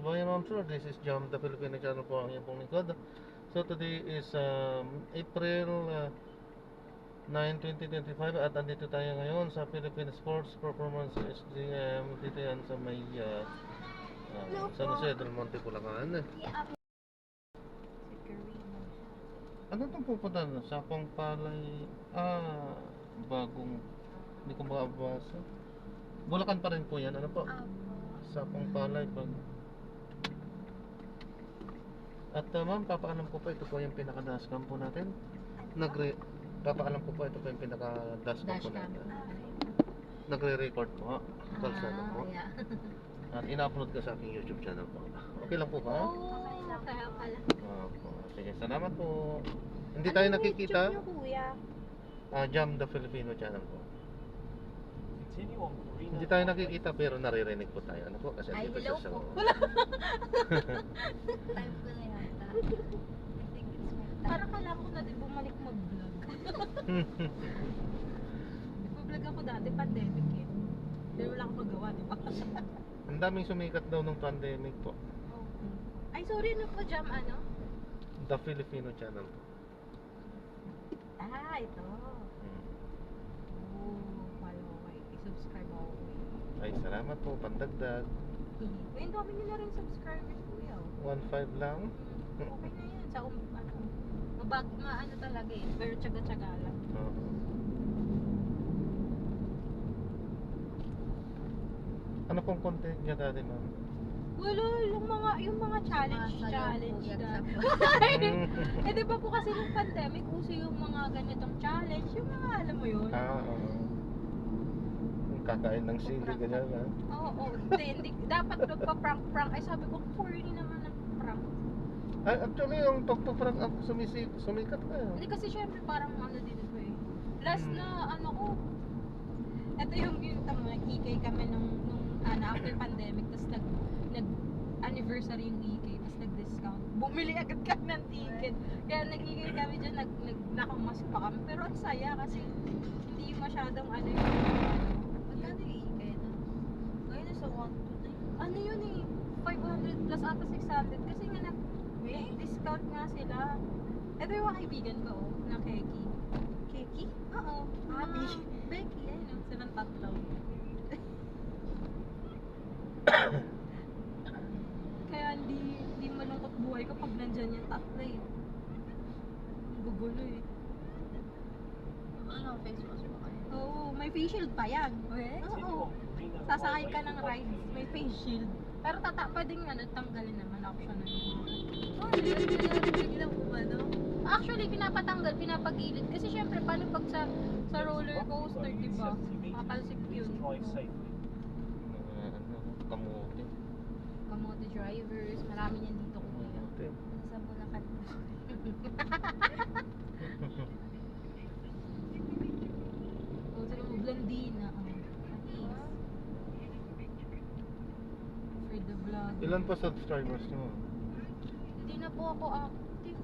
kabayan, ma'am sir. This is Jam, the Filipino channel po ang iyong pong lingkod. So today is April 9, 2025 at andito tayo ngayon sa Philippine Sports Performance SGM dito yan sa may San Jose del Monte, Bulacan. Ano itong pupunta na? Sapang Palay, bagong, hindi ko makabasa. Bulacan pa rin po yan, ano po? Sapang Palay pag. At ma'am, papaalam ko po, ito po yung pinaka-dashcam po natin. Papaalam ko po, ito po yung pinaka-dashcam po natin. Nagre-record po, kalsada po. At ina-upload ka sa aking YouTube channel po. Okay lang po ba? Kaya pala. Sige, salamat po. Hindi tayo nakikita. Ano yung kuya? Jam, the Filipino channel po. Hindi tayo nakikita pero naririnig po tayo. Ano po? Kasi Ay, dito hello sa po. Time ko na yata. I think it's my time. Parang kailangan ko na din bumalik mag-vlog. Nag-vlog ako dati, pandemic eh. Pero wala akong magawa, di ba? Ang daming sumikat daw nung pandemic po. Ay, sorry, ano po, Jam, ano? The Filipino channel po. Ito. Follow ko kayo. I-subscribe ako kuya. Ay, salamat po. Pandagdag. Uy, ang dami nyo na rin subscribers kuya. 1.5 lang. Okay na yan. Sa ano talaga eh. Pero tsaga-tsaga lang. Ano pong content niya dati, ma'am? Wala, yung mga challenge lang. Eh di ba po kasi nung pandemic, uso yung mga ganitong challenge, yung mga alam mo yun? Oo. Yung kakain ng sili, ganyan ba? Oo, hindi. Dapat magpa-prank. Ay sabi ko, corny naman ang prank. Ay, actually, yung pagpa-prank ako sumikat ka. Hindi kasi syempre parang ano din ito eh. Last na ano ko, ito yung nag-EK kami nung after pandemic, tapos nag-anniversary yung EK, tapos nag-discount. Bumili agad kami ng ticket. Kaya nag-EK kami dyan, nakamask pa kami. Pero ang saya kasi hindi masyadong ano yung magkano yung EK na? Ngayon nasa 1, 2, 3. Ano yun eh? 500 plus ata 600 kasi nga nag-discount nga sila. Ito yung mga kaibigan ko, na Keki. Keki? Oo. Abby. Becky. Ayun, silang tatlo. Kaya hindi malungkot buhay ko pag nandyan yung tatlo eh. Gugulo eh. Ano, face wash mo kayo? Oo, may face shield pa yan. Oo. Sasakay ka ng rides, may face shield. Pero pwedeng tanggalin naman, option na yun. Actually, pinapatanggal, pinapagilid. Kasi syempre, paano pag sa roller coaster, diba? Makakalsik yun. Kamote drivers, marami yan dito kuya. Nasa Bulacan. O, sila mo, Blandina. For the vlog. Ilan pa subscribers nyo? Hindi na po ako active.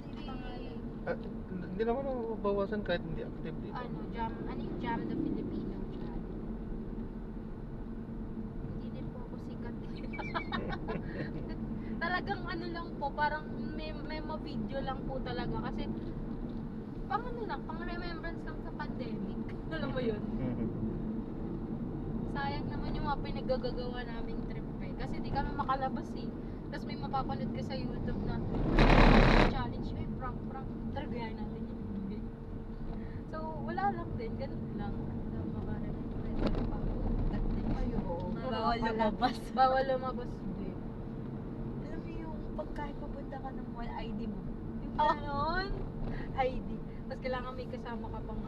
Hindi naman ako mabawasan kahit hindi active dito. Ano yung Jam the Filipino channel? Hindi din po ako sikat. Talagang ano lang po, parang may video lang po talaga kasi pang remembrance lang sa pandemic. Alam mo yun? Sayang naman yung mga pinaggagawa naming trip eh. Kasi di kami makalabas eh. Tapos may mapapanood ka sa YouTube na challenge, may prank. Targayan natin yun. So, wala lang din. Ganun lang. Bawal lumabas. Bawal lumabas din. Alam mo yung pagkain papunta ka ng mall, ID mo. Yung ganon? ID. Tapos kailangan may kasama ka pang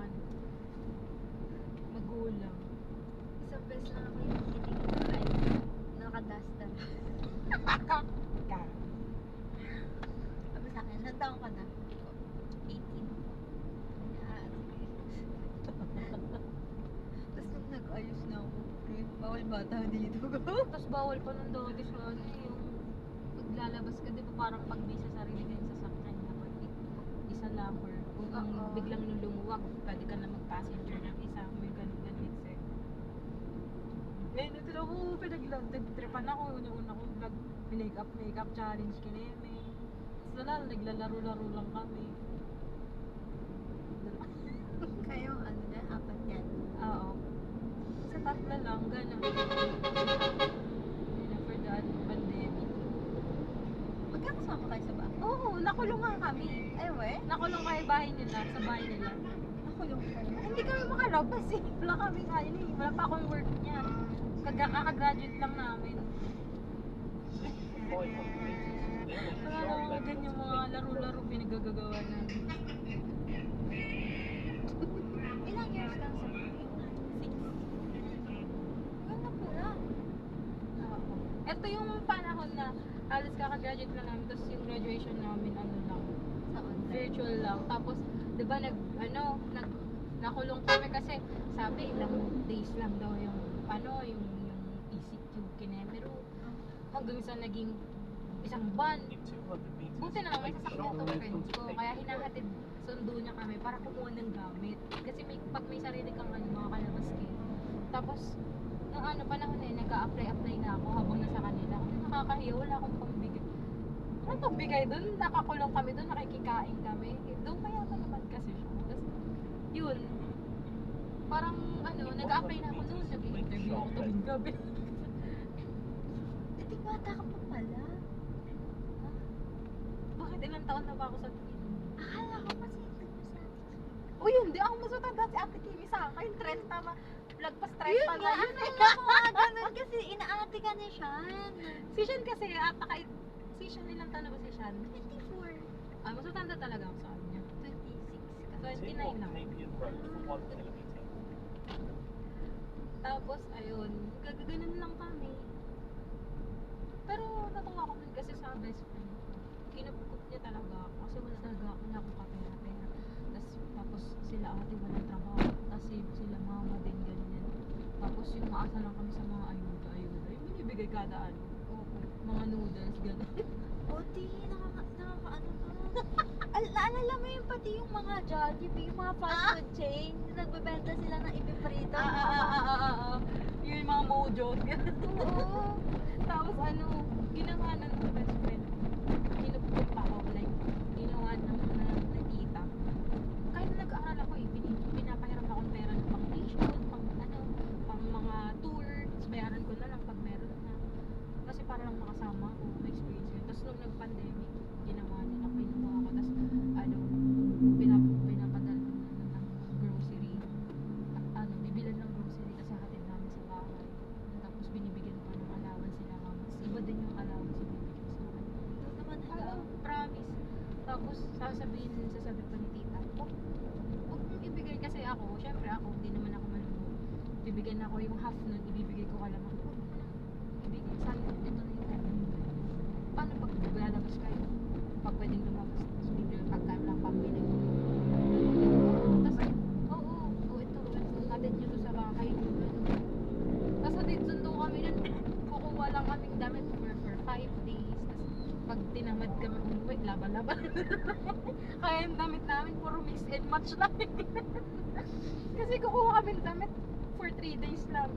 magulang. Isang beses lang ako yung kiting na ID. Naka-duster. Sabi sa akin, ilang taon ka na? 18. Tapos nung nag-ayos na ako, bawal bata dito. Tapos bawal pa nung dati sa ano yung paglalabas ka, di ba parang pag may sa sarili ka yung sasakyan na pag isa lang or kung biglang nung lumuwag, pwede ka na mag-passenger ng isa, may ganun eh. Ito na ako, nagtripan ako, una-una ko vlog, makeup challenge kineme. Tapos wala, naglalaro-laro lang kami. Kayo, ano na, apat yan. Oo. Sa tatlo lang, gano'n. For the pandemic. Magkakasama kayo sa bahay? Oo, nakulong nga kami. Ay, we? Nakulong kami bahay nila, sa bahay nila. Nakulong kayo. Hindi kami makalabas eh. Wala kami kain eh. Wala pa akong work niyan. Kaka-graduate lang namin. Wala naman ganyan mga laro-laro pinagagagawa namin. Ilang years lang sa bahay? 6. Ganda pala. Oo. Ito yung panahon na halos kaka-graduate lang namin. Tapos yung graduation namin ano lang. Sa online. Virtual lang. Tapos, di ba nakulong kami kasi sabi ilang days lang daw yung yung ECQ Kinemero. Hanggang sa naging isang buwan. Buti na lang may sasakyan itong friends ko. Kaya hinahatid sundo niya kami para kumuha ng gamit. Kasi pag may sarili kang mga kalabas kayo. Tapos, nung panahon na yun, nagka-apply na ako habang nasa kanila. Nakakahiya, wala akong pambigay. Anong pambigay doon? Nakakulong kami doon, nakikikain kami. Doon mayaman naman kasi siya. Tapos, yun. Parang, nag-apply na ako doon. Nag-interview ako tuwing gabi. Hindi bata ka pa pala. Bakit ilang taon na ba ako sa tingin? Akala ko kasi ito mo sa atin. Uy, hindi ako mas matanda si Ate Kimi sa akin. 30 ma. Lagpas 30 Yun na nga, yun. akala ko nga ganun kasi inaate ka ni Sean. Si Sean kasi, si Sean ilang taon na ba si Sean? 24. Mas matanda talaga ako sa kanya. 26 ka. 29 lang. Tapos, ayun, gaganon lang kami. Pero natuwa ko nun kasi sa best friend. Kinupkup niya talaga ako kasi wala talaga akong kapera-pera. Tapos sila ate walang trabaho. Tapos sila mama din ganyan. Tapos yung maasa lang kami sa mga ayuda. Yung binibigay kada mga noodles, gano'n. Oti, nakakaano ka. Naalala mo yung pati yung mga Jollibee, yung mga fast food chain, nagbebenta sila ng ipiprito. Yung mga mojos, gano'n. Oo. Tapos ginawa ng best friend. Kinupkup pa ako, like, ginawa ng tita. Kahit nag-aaral ako pinapahiram akong pera ng pang tuition, pang mga tour, tapos bayaran ko na lang pag meron na. Kasi para lang makasama ako, ma-experience yun. Tapos nung nag-pandemic, ginawa nila, pinuha ako, tapos pinapadala ko na ng grocery. Bibilan ng grocery kasi hatid namin sa bahay. Tapos binibigyan ko ng allowance sila mama. Iba din yung allowance yung bibigyan sa akin. Ito naman Promise. Tapos sasabi pa ni tita, huwag mong ibigay kasi ako, syempre ako, hindi naman ako malunod. Bibigyan ako yung half nun, ibibigay ko ka lang ako. Huwag mo na ibigay sa'yo, ito na yung kaya. Paano pag lalabas kayo? Pag pwedeng lumabas, tapos bigyan pagkain lang pambili. Tapos, ito, natin nyo to sa bahay. Tapos natin sundo kami nun, kukuha lang kaming damit for 5 days. Tapos pag tinamad kami umuwi, laban-laban. Kaya yung damit namin, puro mix and match lang. Kasi kukuha kami ng damit for 3 days lang.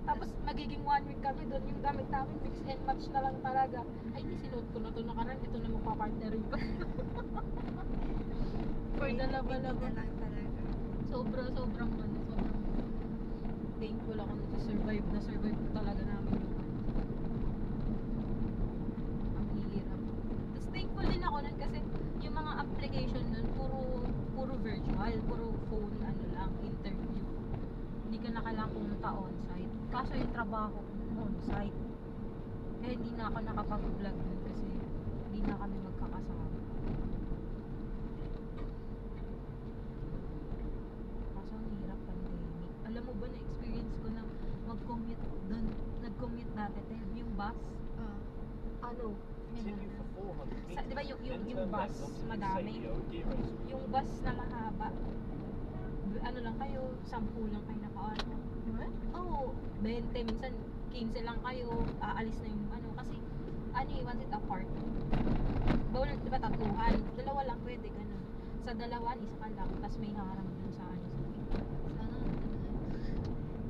Tapos magiging 1 week kami doon, yung gamit namin mix and match na lang talaga. Ay, hindi sinuot ko na to nakaraan, ito na magpapartnerin ko. For the laba-laba. lang talaga. Sobrang thankful ako na survive ko talaga namin yung ang hirap. Tapos thankful din ako nun kasi yung mga application nun puro virtual, puro phone lang, interview. Hindi ka nakalang pumunta on-site. Kaso yung trabaho on-site. Kaya hindi na ako nakapag-vlog nun kasi hindi na kami magkakasama. Kaso ang hirap pandemic. Alam mo ba na experience ko na mag-commute doon? Nag-commute dati yung bus. Di ba yung bus madami? Yung bus na mahaba. Lang kayo, 10 lang kayo nakaano. Oo, 20, minsan 15 lang kayo, aalis na yung kasi once it apart. Bawal, di ba tatluhan? Dalawa lang pwede, ganun. Sa dalawa, isa ka lang, tapos may harang dun sa sa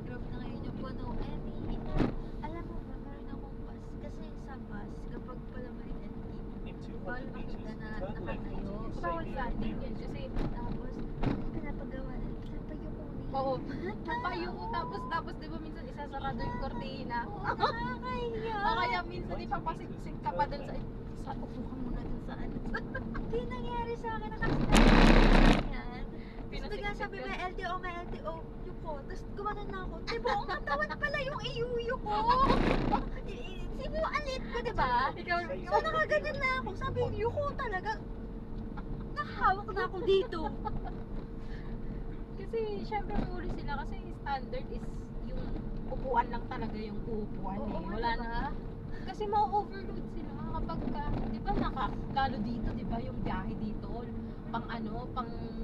Grabe na ngayon yung puno. Alam mo ba, meron akong bus. Kasi sa bus, kapag bawal makita na nakatayo. Bawal sa atin yun kasi Tapos, pinapagawa na, pinapayo ko ni. oo, napayo ko tapos di ba minsan isasarado yung kortina. Oo, nakakahiya. O kaya minsan ipapasiksik ka pa dun sa upo ka muna dun sa ano. Hindi nangyari sa akin, nakasinan yan. Tapos bigla sabi ka. may LTO yung ko. Tapos gumanon na ako. Di buong katawan pala yung iyuyo ko. Sinualit ko, di ba? Ikaw, So nakaganon na ako. Sabi yung yuko talaga. Nakahawak na ako dito. kasi syempre muli sila kasi standard is yung upuan lang talaga yung uupuan Oo, eh. nga, Wala diba? na. Kasi ma-overload sila kapag ka, di ba lalo dito, di ba yung biyahe dito, pang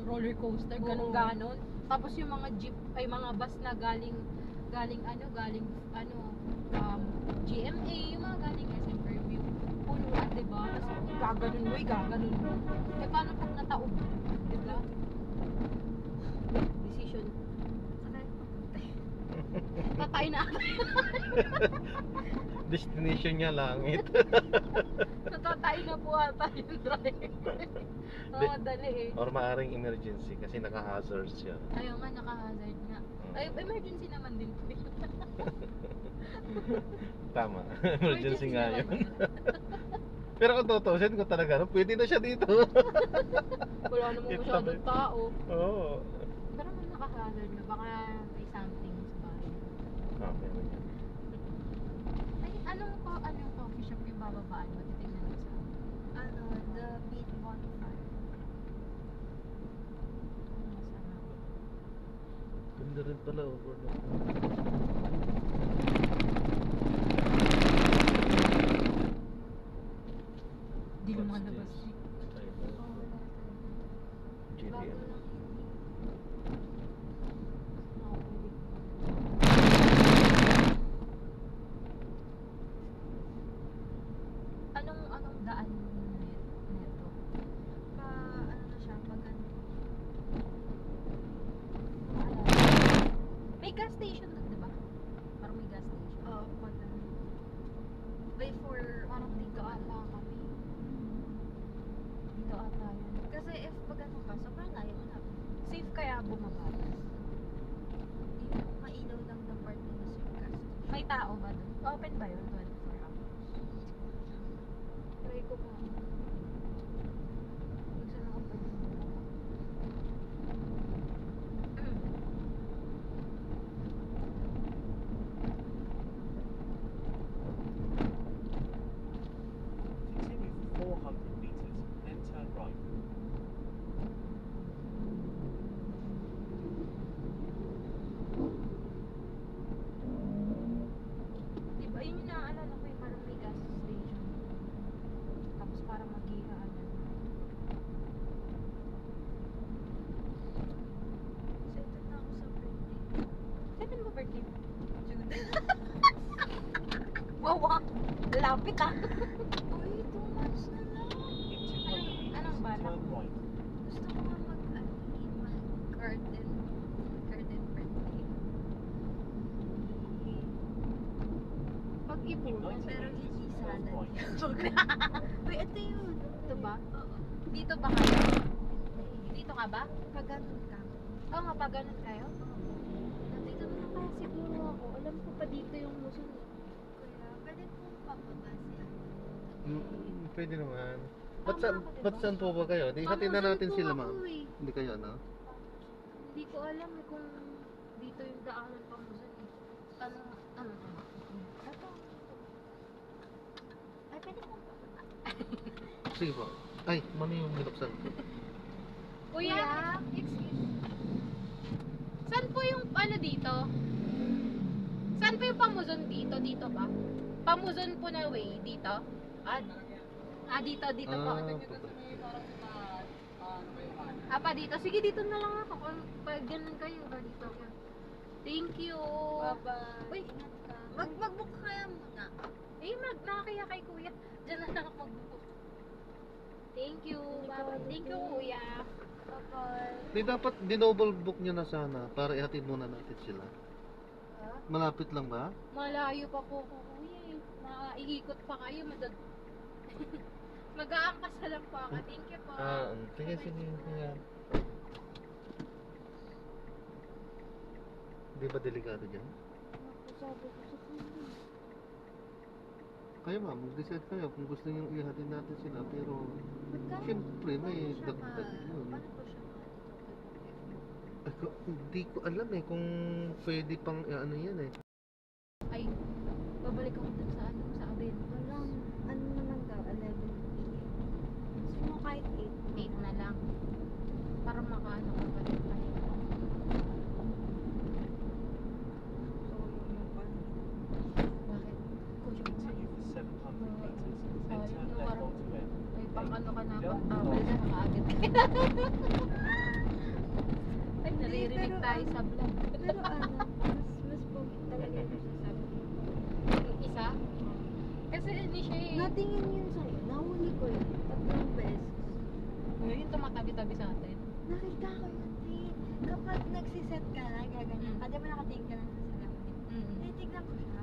roller coaster, Oo. ganon. Tapos yung mga jeep, ay mga bus na galing GMA, yung mga galing SM Fairview, punuan, di ba? Tapos gaganon mo. Eh paano pag nataob, di ba? Decision. Sakay ko. Patay na ako. Destination niya langit. Natatay na po ata yung driver. Oo, dali eh. Or maaring emergency kasi naka-hazard siya. Ayaw nga, naka-hazard nga. Ay, emergency naman din po yun. Tama. Emergency nga naman yun. Pero kung tutusin ko talaga, no, pwede na siya dito. Wala namang Ito masyadong ba? tao. Oo. Pero kung naka-hazard na, baka may something sa bahay. Meron yan. Ay, anong coffee shop yung bababaan mo? Titignan mo sa Ano, the beat bonfire. masarap. Ganda rin pala overload. Di lumalabas. GTM. Anong daan neto? Ano na siya, pag ano. May gas station doon, di ba? Parang may gas station. Oo, pag ano. Before, Parang dito ata kami. Dito ata yun. kasi if pag ano ka, sobrang layo mo na. Safe kaya bumaba? Yung mailaw lang ng part na yung gas. May tao ba doon? Open ba yun? 24 hours? Try ko pa. Gusto na ako pwede Continue for 400 meters, then turn right. Diba yun yung naaalala ko yung parang may gas station. Tapos parang mag-ihaan. Excited na ako sa birthday. Kailan mo birthday? Wow, ah! Lapit ah! Uy, 2 months na lang. In 200 Anong meters, balak? turn right. Gusto ko nga mag-garden birthday. Pag-ipunan. Pero hindi sana. Uy, ito yun. Ito ba? Oo. Dito ba kayo? Dito ka ba? Pag ganun ka. Oo nga, pag ganun kayo? Nandito na lang Ah, siguro ako. Alam ko pa dito yung musun. kuya. Pwede pong pababa siya. Pwede naman. Tama ako, diba? Ba't saan po ba kayo? Di hatid na natin sila, ma'am. Eh. Hindi kayo, no? Hindi ko alam eh kung dito yung daanan pa musun eh. Ano? Ito. Ay, pwede pong pababa. Sige po. Ay, mami yung binuksan. Kuya, excuse. Saan po yung ano dito? Saan po yung pamuzon dito? Dito ba? Pamuzon po na way dito? Dito po. Pa dito. Sige, dito na lang ako. Kung pag ganun kayo, dito ako. Thank you. Bye-bye. Uy, ingat ka. Mag-book kaya muna. Nakakaya kay kuya. Diyan na lang ako magbuko. Thank you. Thank you, kuya. Bye-bye. Di dapat dinoble book nyo na sana para ihatid muna natin sila. Malapit lang ba? Malayo pa po ko, kuya eh. Naiikot pa kayo. Mag-aangkas na lang po ako. Thank you po. Sige, sige. Sige. Di ba delikado dyan? Sabi ko sa kanya. Kayo ma'am, mag-decide kayo kung gusto nyo ihatid natin sila. Pero, Magkano? siyempre, may Paano siya dagdag yun. Paano po siya ma-dito? Hindi ko alam eh kung pwede pang ano yan eh. Ay, babalik ako dun sa ano, sa Abel. Walang, ano naman daw, 11 p.m. Gusto mo kahit 8? 8 na lang. Para makaano ka pa rin tayo. So, yung paano? Bakit? Kuya mo. Continue for 700 meters, then Ay, turn yung left parang- onto M. Ay, pang ano ka na, Yeah. pang travel na, nakaagad ka. Ay, naririnig pero tayo sa vlog. Pero ano, mas pogi talaga yung sasabi. Yung isa? Kasi hindi siya eh. Natingin yun sa'yo, nahuli ko yun, 3 beses. Yung tumatabi-tabi sa atin. Nakita ko yun, Tin. Kapag nagsiset ka na, gaganyan ka, di ba nakatingin ka lang sa salamin? Tinitignan ko siya.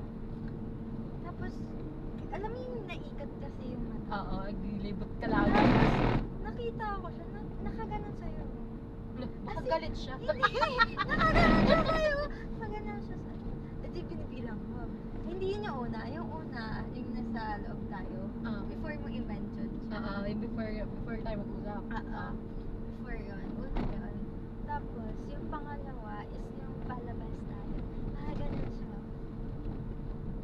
Tapos, alam mo yung naikat kasi yung mata. Oo, naglilibot ka lang. Tapos, nakita ko siya, nakaganon sa'yo. Baka galit siya. Hindi, nakaganon siya sa'yo. Nakaganon siya sa'yo. At di binibilang ko. Hindi yun yung una. Yung una, yung nasa loob tayo. Ah. Before mo i-mention siya. Before tayo mag-usap. Before yun. Una yun. Tapos, yung pangalawa is yung palabas tayo. Nakaganon siya.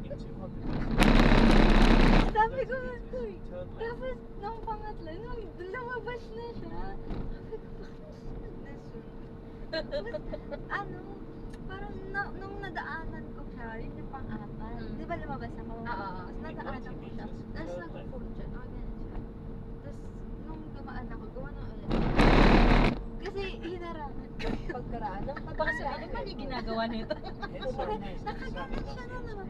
In 200 meters, Sabi ko, 30 meters, uy. turn left. Tapos, nung pangatlo, nung lumabas na siya, sabi ko, bakit sunod na sunod? Tapos, ano, parang nung nadaanan ko siya, yun yung pang-apat. Mm. Di ba lumabas ako? Oo. Tapos nadaanan ko siya. Tapos nag-phone siya, nakaganon siya. Tapos, nung dumaan ako, gumano ulit. Kasi hinarangan ko yung pagkaraan. Baka sa ano ba yung ginagawa nito? Head so nice to Nakaganon siya na naman.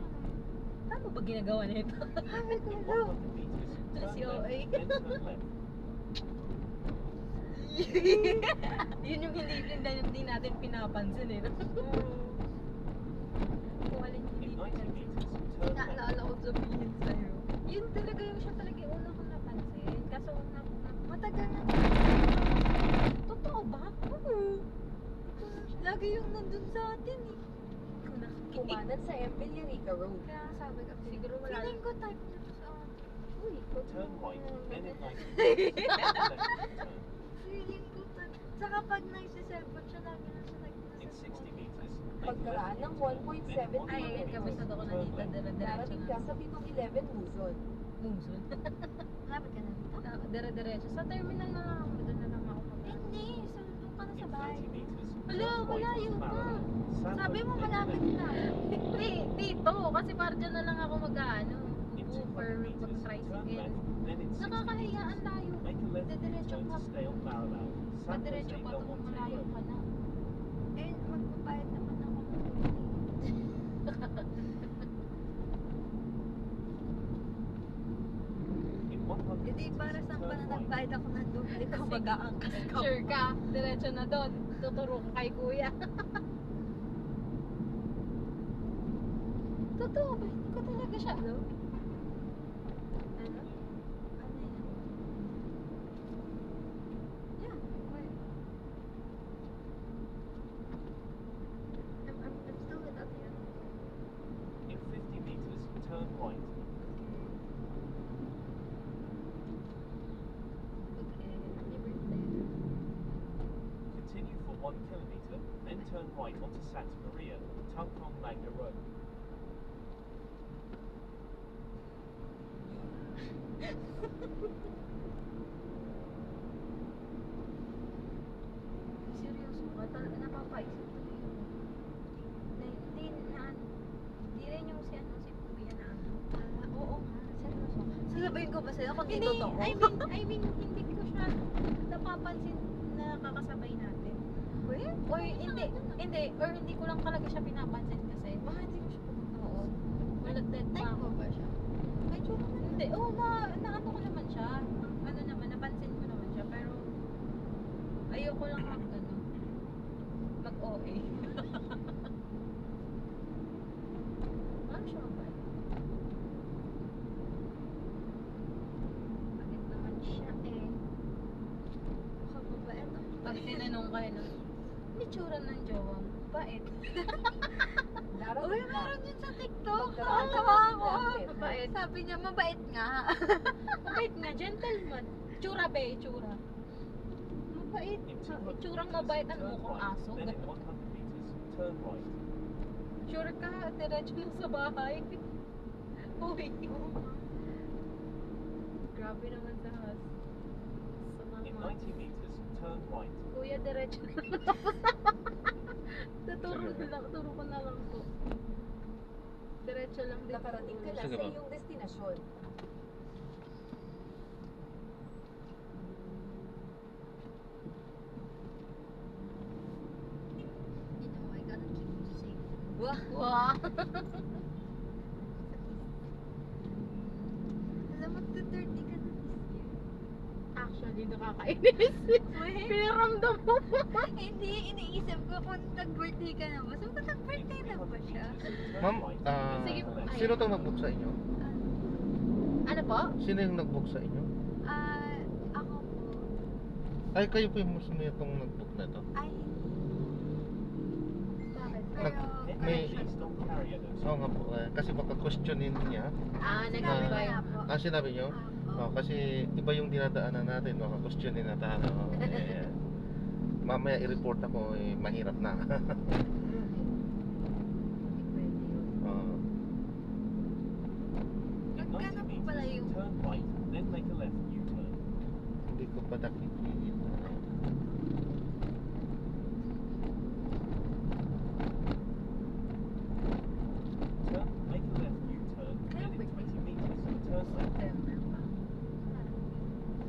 Ano ba ginagawa nito? Sabi ko, In "Lo." 100 meters, turn Si left, OA. then turn left. Yun yung hindi natin pinapansin eh. Kung alin yung In hindi 90 pinansin. meters, turn left. Inaalala ko sabihin sa'yo. Yun talaga yung siya talaga yung una kong napansin. Kaso Matagal na. totoo ba? Oo. Lagi yung nandun sa atin eh. Kumanan sa Villarica Road. Kaya sabi ko, Siguro wala. feeling ko type na to sa atin. Uy, Turn right, then in 90 meters, turn left turn. feeling ko type. Saka pag nagsiselfon siya, lagi na siya In 60 meters, Pagkaraan ng 1.7 Ay, kabisado ko na dito. Dire-diretso Darating ka na. sa pitong 11 Luzon. Muson. Lapit ka na dito? Dire-diretso. Sa terminal na lang ako. Doon na lang ako mag- Hindi, doon ka na sa in bahay. 30 meters, Wala, turn right malayo onto pa. Marrow. Sabi mo malapit na. Hindi, dito. Kasi para dyan na lang ako mag-ano. In Uber, 200 meters, turn mag-tricycle. left, then in 60 Nakakahiya meters, ang layo. make a left Didiretso turn ka. to stay on Marrow. San Padiretso Jose pa del ito kung Monte malayo Road. ka na. Eh, magpapayad naman ako ng In 100 Hindi, para meters, saan pa turn na right. nagbayad ako ng doble ko mag-aangkas ka. Sure ka. Diretso na doon. Tuturo ko kay kuya. Totoo ba? Hindi ko talaga siya. Ano? Ano? Ano yan? Yeah, wait. I'm still with Adrian. In 50 meters, turn right. Okay, happy birthday. Continue for 1 kilometer, then turn right onto Santa Maria, Tungkong Magna Road. Seryoso ka? Napapaisip ko na yun. Hindi rin yung si ano, si Kuya na ano. Oo nga, seryoso. Sasabihin ko ba sa'yo kung di totoo? I mean, hindi ko siya napapansin na kakasabay natin. Wait? Or hindi ko lang talaga siya pinapansin kasi. Baka hindi mo siya pumunta. Oo. Malagdag pa Type ako. mo ba siya? May tsura na Hindi, na ano ko naman siya. Ano naman, napansin ko naman siya. Pero, ayoko lang mag-OA. Ano siya ba? Bakit naman Pag tinanong ka na, may tsura ng jowa mo. Bait. Uy, meron yun sa TikTok. Pagdaraan Nakatawa ng ako. jacket. Mabait. Sabi niya, mabait nga. Mabait nga, gentleman. Tsura be, tsura. Mabait. In 200 Tsurang meters, mabait ang turn mukhang right. aso. Then in 100 meters, turn right. Sure ka, diretso na sa bahay. Uy. Grabe naman sa has. Sa In mama. 90 meters, turn right. Kuya, diretso na. Tuturo ko na lang po. Diretso lang din. Nakarating ka na Sige sa ba? iyong destinasyon. You know, I gotta keep you safe. Wah! Wow. Alam mo, 2:30 ka na this year. Actually, nakakainis. Pinaramdam mo. Hindi, iniisip ko kung nag-birthday ka na ba. So, kung nag-birthday na ba siya? Ma'am, Sige po, ay. sino itong nag-book sa inyo? Ano po? Sino yung nag-book sa inyo? Ako po. Ay, kayo po yung mismo itong nag-book na ito. Ay, Bakit? pero... May- Please don't carry it. Oo nga po, kasi baka questionin niya. Nagsabi ba yun? Sinabi niyo? Kasi iba yung dinadaanan natin, baka questionin na tayo. Mamaya i-report ako, mahirap na. Oo. In Magkano 90 po pala meters, yung... turn right. Then make a left U-turn. Hindi ko pa nakikita. Turn, make a left U-turn. Then in 20 meters, turn left.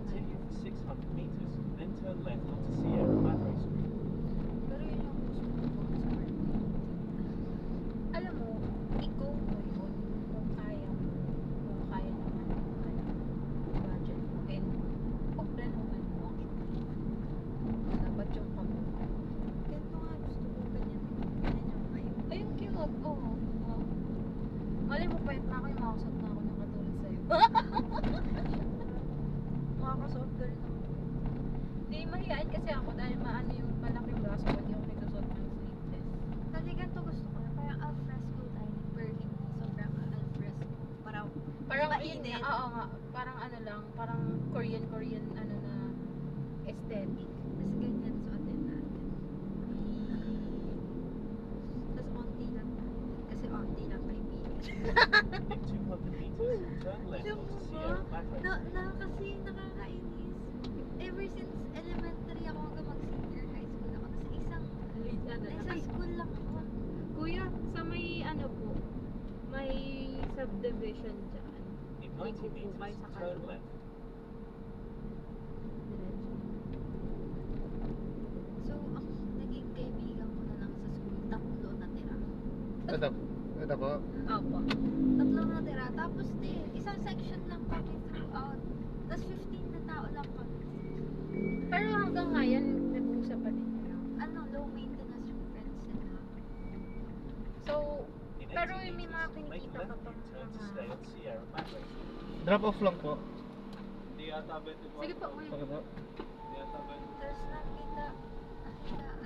Continue for 600 meters. Then turn left onto Sierra Madre Street. Pero yun yung gusto ko sa birthday. Alam mo, ikaw mo yun kung kaya mo. Kung kaya naman yung budget mo. And pagplanuhan mo actually. Dapat yung kamo. Ganito nga gusto ko ganyan. Ganyan yung kayo. Ayun, cute. Oo. Wow. Malay mo, pwede na ako yung makasot na ako ng katulad sa'yo. Makakasuot ka rin ako. Hindi, mahihain kasi ako dahil maano yung malaking braso ko. Hindi ako nagsusot ng sleeveless. Kasi ganito gusto ko. Parang alfresco tayo. Pero hindi sobrang alfresco. Parang Parang mainit. yun nga, oo nga. Parang ano lang, parang Korean ano na aesthetic. mas ganyan suotin natin. Tapos onti lang tayo. Kasi onti lang kaibigan. In 200 meters, turn left Alam mo onto ba? Sierra Madre Street. Kasi nakakainis. Ever since elementary ako hanggang mag-senior high school ako. Kasi isang school lang ako. Kuya, sa may ano po, may subdivision dyan. In Liko 90 po meters, kayo sa turn kanto. left. So, ang naging kaibigan ko na lang sa school, tatlo natira. Ito po. Opo. Tatlo natira. Tapos isang section lang kami throughout. Tapos 15 na tao lang kami. Pero hanggang ngayon, nag-usap pa din kayo. Low maintenance yung friends nila. So, In pero 80 may mga meters, make kinikita a ka left pang U-turn to mga... stay on Sierra Madre Street. Drop off lang po. Sige po, kuya. Okay po.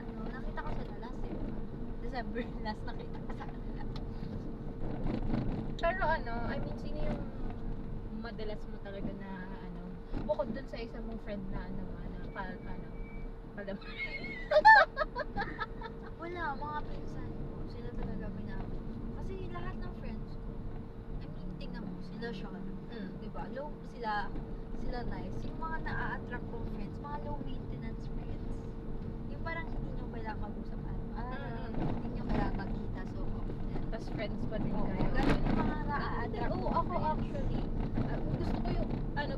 Tapos nakita ko sila last December last nakita ko sa kanila. Pero ano, I mean, sino yung madalas mo talaga na ano, bukod dun sa isa mong friend na ano, Wala, mga pinsan ko. Sila talaga pinapit. Kasi lahat ng friends ko, I mean, tingnan mo, sila Sean. Diba? Sila nice. Yung mga na-attract kong friends, mga low maintenance friends. Yung parang hindi nyo kailangan mag-usap. Hindi nyo kailangan magkita so often. Tapos friends pa din Oo, kayo. ganun yung mga na-attract Oo, ako actually, gusto ko yung,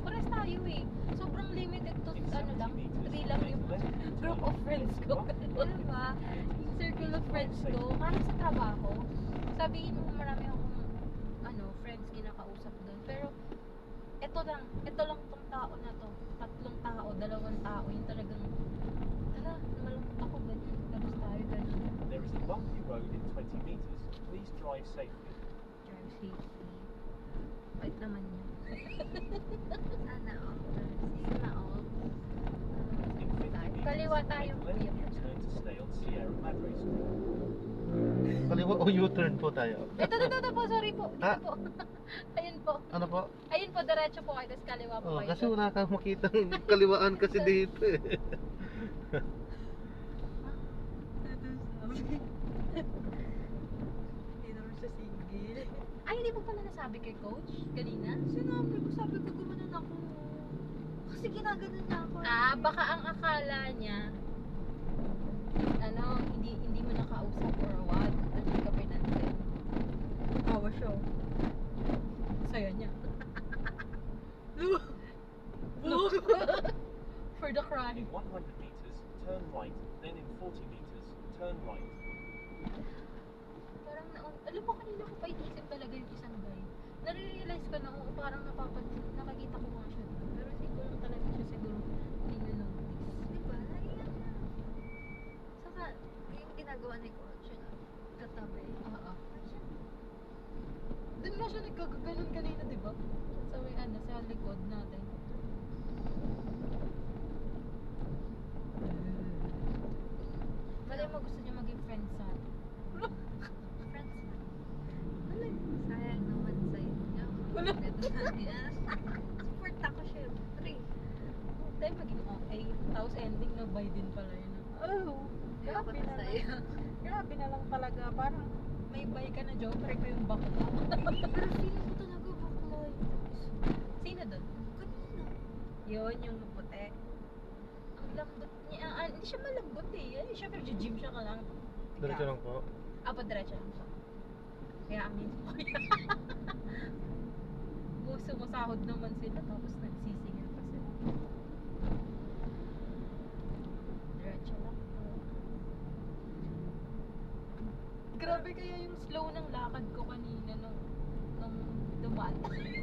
pares tayo eh. Sobrang limited to, In ano 70 lang, meters, 3 lang make yung a left U-turn group of friends ko. Diba? Yung circle of friends ko, kahit sa trabaho, sabihin mo marami akong, friends kinakausap doon. Pero, ito lang tong tao na to. 3 tao, 2 tao, yung talagang, tara, malungkot ako, ganyan. Tapos tayo, ganyan. There is a bumpy road in 20 meters. Please drive safely. Drive safely. Bait naman yun. Sana all. Sana all. In 50 meters, Kaliwa tayo. Make a left U-turn to stay on Sierra Madre Street. Kaliwa o U-turn po tayo. Ito po, sorry po. Dito Ah. po. Ayun po. Ano po? Ayun po, diretso po kayo, tapos kaliwa po Oh, kayo. kasi wala kang makitang kaliwaan kasi dito eh. Hindi naman siya single. Ay, hindi po pala nasabi kay coach kanina? Sinabi ko, sabi ko gumanon ako. Kasi ginaganon niya ako. Ah, baka ang akala niya, ano, hindi mo nakausap or what, hindi ka pinansin. Tawa siya. Saya niya. Look! For the crime. In 100 meters, turn right, then in 40 meters, turn right. Parang alam mo kanina ko pa inisip talaga yung isang guy. Nare-realize ko na, oo, parang nakakita ko nga siya. Pero siguro talaga siya siguro hindi na-notice. Diba? Naiyak na. Saka, yung ginagawa ni coach, yun, katabi. Oo. Ay, siya. Doon nga siya nagkakaganon kanina, di ba? Sa may sa likod natin. Malay mo gusto niya maging friends sa atin. Friends na. Sayang naman sa'yo. Wala. Support ako, syempre. Tayo maging okay. Tapos ending na by din pala yun. Oh, Ayoko grabe na na sa'yo. lang. Grabe na lang talaga. Parang may buy ka na joke, ko yung bakla. Pero feeling ko talaga bakla yung isa. Sino doon? Kanina. Yun, yung puti. Ang lambot niya. Hindi siya malambot eh. Siyempre, gym siya ka lang. Diretso lang po. Diretso lang siya. Kaya amin ko yan. Sumasahod naman sila tapos nagsisingil pa sila. Diretso lang po. Grabe kaya yung slow ng lakad ko kanina nung dumaan sa kanya.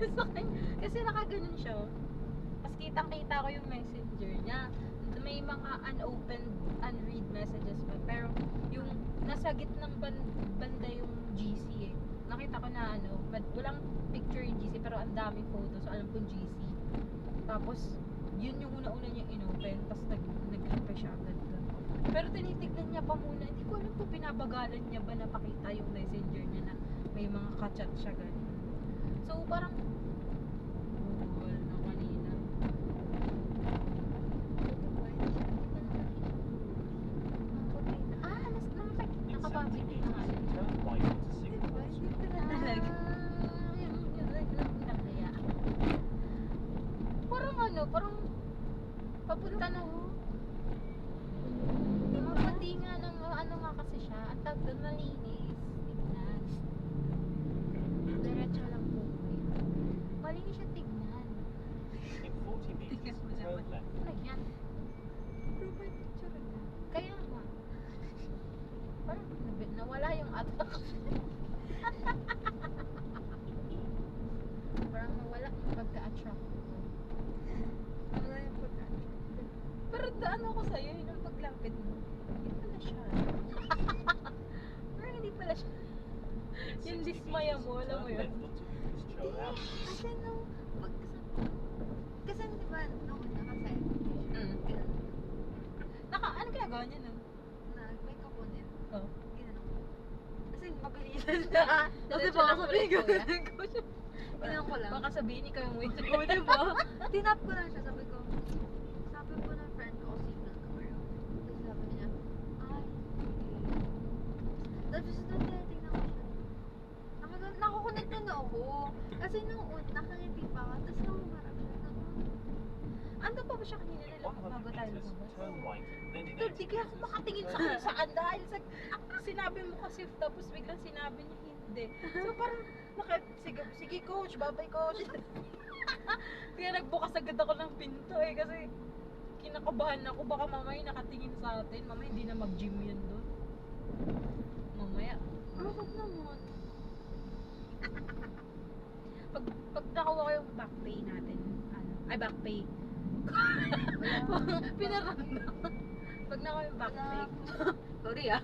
Kasi nakaganon siya. Tapos kitang-kita ko yung messenger niya. May mga unopened, unread messages pa. Pero yung nasa gitnang banda yung GC eh. Nakita ko na walang picture yung GC pero ang daming photos. So alam kong GC. Tapos yun yung una-una niya inopen. Tapos nag-reply siya agad doon. Pero tinitignan niya pa muna. Hindi ko alam kung pinabagalan niya ba napakita yung messenger niya na may mga kachat siya ganun. So parang wala na kanina. Nakapabig din ang alam. Turn right onto Singapore Street. Talaga. Nakaya. Parang papunta na ho. Mapati nga ng nga kasi siya. Ang tag doon malinis. Tignan. Diretso lang po. Malinis siya tignan. In 40 meters, turn left. Ano yan? Profile picture na. Kaya nga. Parang nawala yung attraction. Parang nawala yung pagka-attract ko. Wala yung pagkain. Pero daan ako sa'yo, yun ang paglapit mo. Hindi pala siya. Parang hindi pala siya. In Yung 60 dismaya meters, mo, alam mo turn yun. left onto East Cho Avenue. Kasi nung kasi di ba nung una kasi ganun, Ano ginagawa niya nun? nag-make up on it. Oh. Ginanong ko. Kasi mabilisan siya. Kasi Diretso baka lang sabihin ulit, ko kuya. ko siya. Ginanong ko lang. Baka sabihin ikaw yung waiter. Oo, diba? Tinap ko lang siya. Sabi ko ng friend ko, single ka ba yun? Tapos sabi niya, ay, okay. Tapos tinitingnan ko siya. Sabi ko, nakukunik na ako. Kasi nung nakangiti pa ako. Tapos namumarap siya. Ando pa ba siya kanina In nila bago 100 tayo meters, lumabas? turn right, then in Pero di 80 kaya ako meters, makatingin sa turn kung left. saan dahil sa sinabi mo kasi tapos biglang sinabi niya hindi. So parang sige coach, bye coach. Kaya nagbukas agad ako ng pinto eh kasi kinakabahan ako baka mamaya nakatingin sa atin. Mamaya hindi na mag-gym yun doon. Mamaya. Bakit naman? Pag nakuha ko yung back pay natin, back pay. Pinaramdam. Pag nakuha yung back pay. Sorry ah.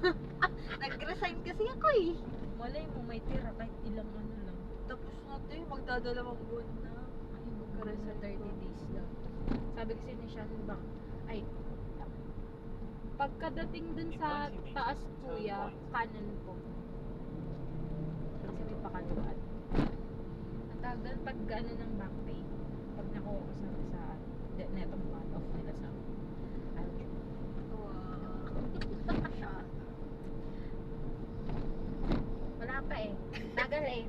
Nag-resign kasi ako eh. Malay mo may tira kahit ilang lang. Tapos natin, magdadalawang buwan na. Ay, magkaroon sa 30 days lang. Sabi kasi ni Shannon Pagkadating dun sa taas kuya, kanan po. Kasi may pakaluan. Ang tawag doon pag ano ng back pay. Pag nakuha ko sa netong cut-off nila sa Aljo. Wala pa eh. Tagal eh.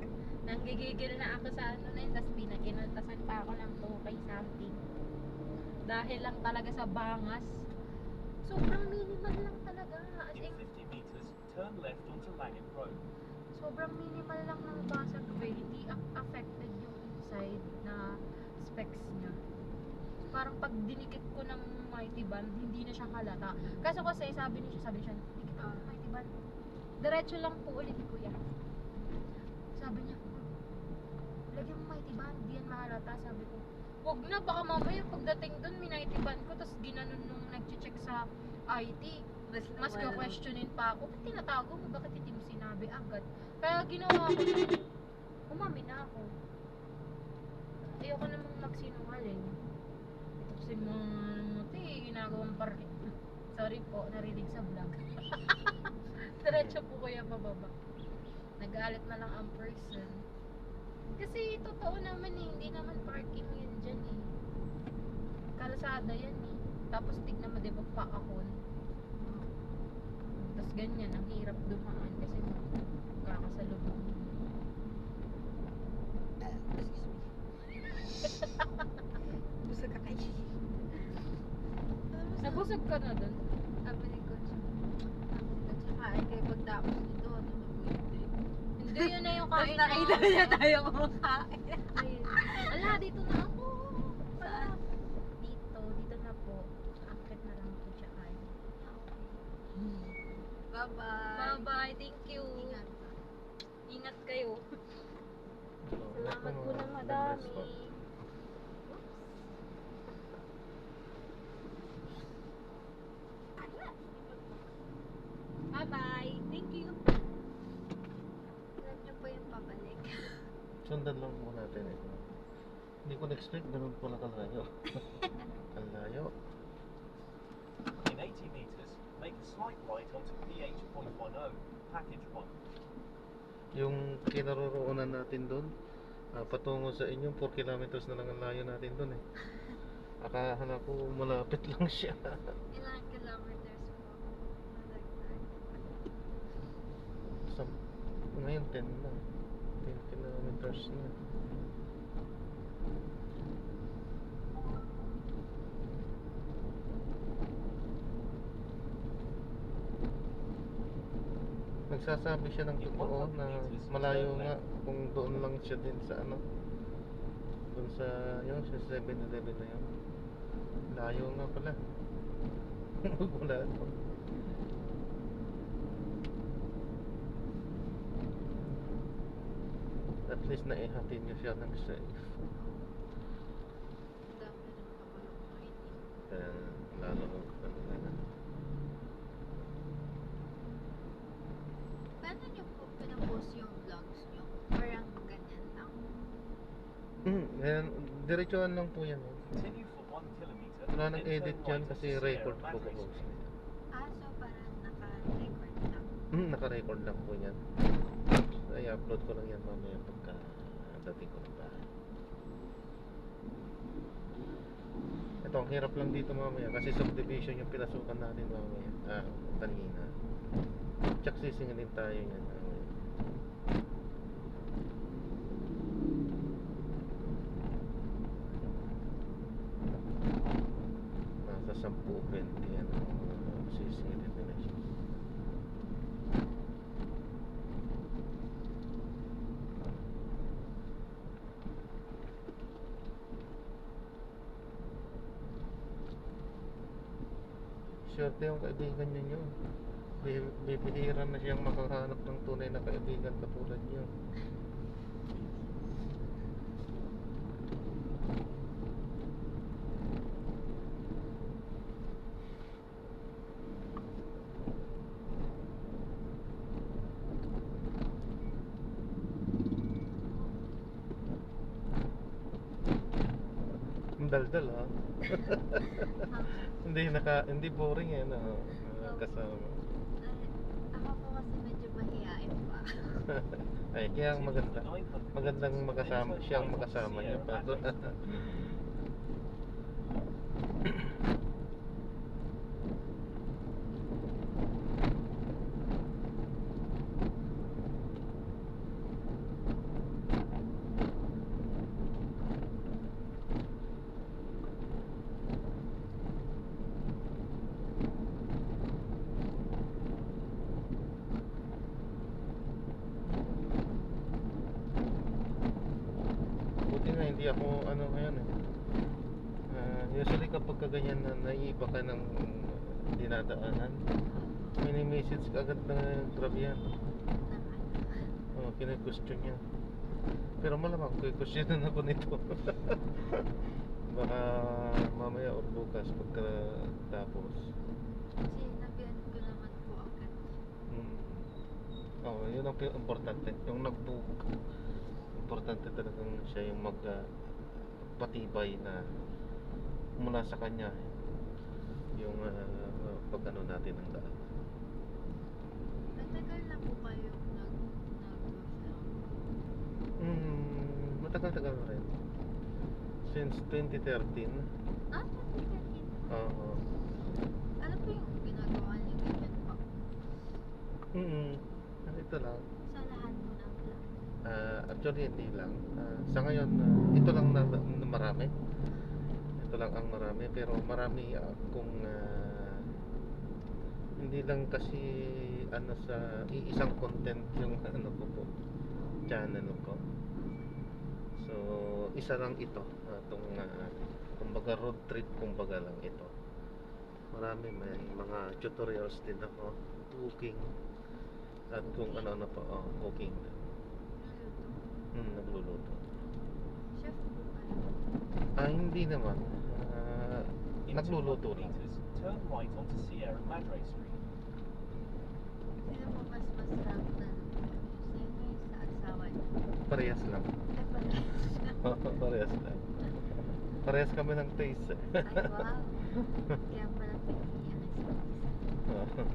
Nanggigigil na ako sa ano na yun. Tapos pinakinaltasan pa ako ng 2K something. Dahil lang talaga sa bangas. Sobrang minimal lang talaga. As In in, 50 meters, turn left onto Langen Road. sobrang minimal lang ng basag way. Hindi affected yung inside na specs niya. Parang pag dinikit ko ng Mighty Band, hindi na siya halata. Kaso kasi sabi niya, dikit ako ng Mighty Band. Diretso lang po ulit kuya. Sabi niya, lagyan mo Mighty Band, di yan mahalata. Sabi ko, wag na, baka mamaya pagdating dun, Mighty Band ko, tapos ginanon nung nag-check sa IT. Mas ka-questionin pa ako, ba't tinatago mo? Bakit hindi mo sinabi agad? Kaya ginawa ko na, umami na ako. Ayoko namang magsinungaling. Ito kasi mga ginagawang parking. Sorry po, narinig sa vlog. Diretso po kuya pababa. Nagalit na lang ang person. Kasi totoo naman eh, hindi naman parking yun dyan eh. Kalsada yan eh. Tapos tignan mo diba paakon. Tapos ganyan, ang hirap dumaan kasi kakasalubong. Busog ka kayo. Nabusog ka na dun? Sabi ni Coach. Kain kayo pagtapos nito. Ano na po hindi? Hindi, yun na yung Tapos kain nakita namin. niya tayo kumakain. Ayun. Ala, dito na ako. Saan? Dito na po. Akit na lang po siya kain. Bye-bye. Bye-bye, thank you. Ingat. Ingat kayo. So, Salamat ito po mga ng the madami. best spot. Bye-bye, thank you. Alam niyo po yung pabalik. Sundan lang po natin ito. Hindi ko na-expect ganun pala kalayo. Ang layo. In 80 meters, make a slight right onto PH.10, package 1. Yung kinaroroonan natin doon, patungo sa inyo, 4 kilometers na lang ang layo natin doon eh. Akahan ako malapit lang siya. Ilang kilometers po? Madagdag. Ngayon 10 na. 10 kilometers na. Nagsasabi siya ng totoo na malayo nga kung doon lang siya din sa ano, doon sa yung sa 7-Eleven na yun. Layo nga pala. Wala ito. At least naihatid niya siya ng safe. Ang dami ng pakulong na hindi. Kaya lalo talaga. Paano niyo po pinapost yung vlogs niyo? Parang ganyan lang. Ngayon, diretsuhan lang po yan. Continue for 1 kilometer. Wala nang then turn edit right yan onto kasi Sierra record ko Madre po. Street. So parang naka-record lang. Naka-record lang po yan. Ay, upload ko lang yan mamaya pagka dating ko ng bahay. Ito, ang hirap lang dito mamaya kasi subdivision yung pinasukan natin mamaya. Kanina. Tsak sisingilin tayo yan mamaya. Nasa 10-20 yan. Sisingilin nila siya. Swerte yung kaibigan niyo. Bibihira na siyang makahanap ng tunay na kaibigan katulad niyo. Ang daldal ha. Hindi boring eh no. kasama. Ako po kasi medyo mahihain pa. Ay, kaya ang maganda. Magandang makasama, siyang makasama niya pa. Buti nga hindi ako ano ngayon eh. Usually kapag kaganyan na naiiba ka ng dinadaanan, mini-message ka agad na grabe yan. Oh, kina-question niya. Pero malamang question ako nito. Baka mamaya or bukas pagkatapos. Kasi nabihan ko naman po agad. Oh, yun ang importante. Yung nag-book. Importante talagang siya yung patibay na mula sa kanya yung pag-ano natin ng daan. Matagal na po kayo nag-film? Matagal-tagal na rin. Since 2013. Ah, 2013. Oo. Ano po yung ginagawa niyo ganyan po? Ito lang. Sa lahat po ng vlog? Actually hindi lang. Sa ngayon, ito lang na marami. Ito lang ang marami. Pero marami akong hindi lang kasi ano sa iisang content yung ano ko po, channel ko. So isa lang ito, itong kumbaga road trip, kumbaga lang ito. Marami, may mga tutorials din ako, cooking at kung ano pa, cooking. Nagluluto. Chef po kayo? Hindi naman. In Nagluluto 200 lang. meters, turn right onto Sierra Madre Street. Sino po mas masarap na sa'yo kayo sa asawa niyo? Parehas lang. Ay, pala. Parehas lang. Parehas kami ng taste. Ay, wow. Kaya pala pinili ang isa't isa.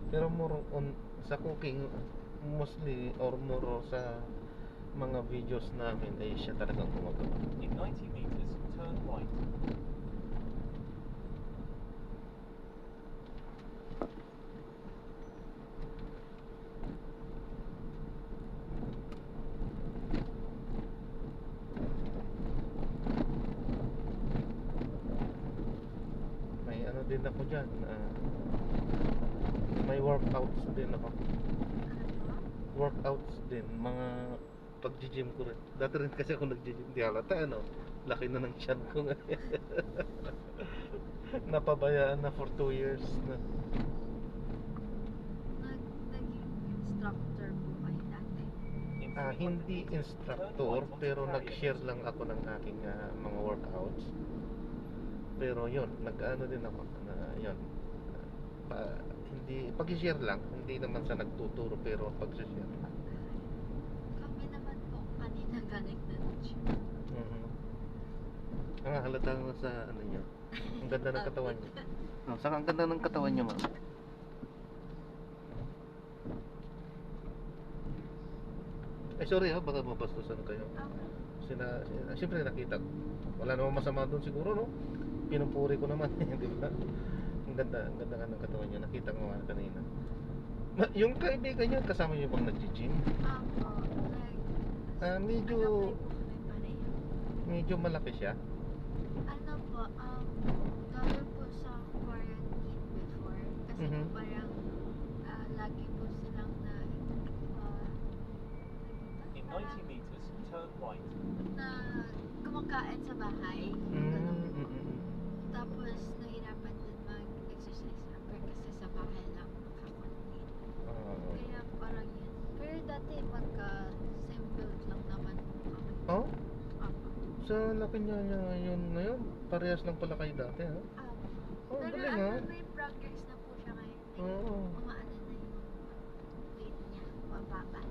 Pero more on sa cooking, mostly or more sa mga videos namin ay siya talagang gumagawa. In 90 meters, turn right. May ano din ako dyan, may workouts din ako. Workouts din, mga pag-gym ko rin. Dati rin kasi ako nag-gym, di halata ano, laki na ng tiyan ko nga. Napabayaan na for 2 years na. Naging instructor po kayo dati? In Hindi 300 meters, instructor, turn right onto pero Carrier nag-share Street. lang ako ng aking mga workouts. Pero yun, nag-ano din ako na yun. Hindi pag-share lang, hindi naman sa nagtuturo pero pag-share. Kami naman po kanina galing na gym. Halata nga sa ano niya. Ang ganda ng katawan niya. Saka ang ganda ng katawan niya, ma'am. Ay, sorry ha, baka mabastusan kayo. Siyempre nakita ko. Wala namang masama doon siguro, no? Pinupuri ko naman, di ba? Ang ganda nga ng katawan niya. Nakita ko nga kanina. Yung kaibigan niya, kasama niyo bang nag-gym? Ako, Medyo pareho. medyo malaki siya. Ano po, galing po sa quarantine before. Kasi po parang lagi po silang In 90 meters, turn right. na kumakain sa bahay. Tapos nahirapan din mag-exercise after kasi sa bahay lang nakakontain. Kaya parang yun. Pero dati magka-same build lang naman po kami. Oh? Apo. Sa laki niya yun ngayon, parehas lang pala kayo dati, ha? Apo. Oh, Pero galing, ha? may progress na po siya ngayon. Oo. Umaano na yung weight niya. Mababa.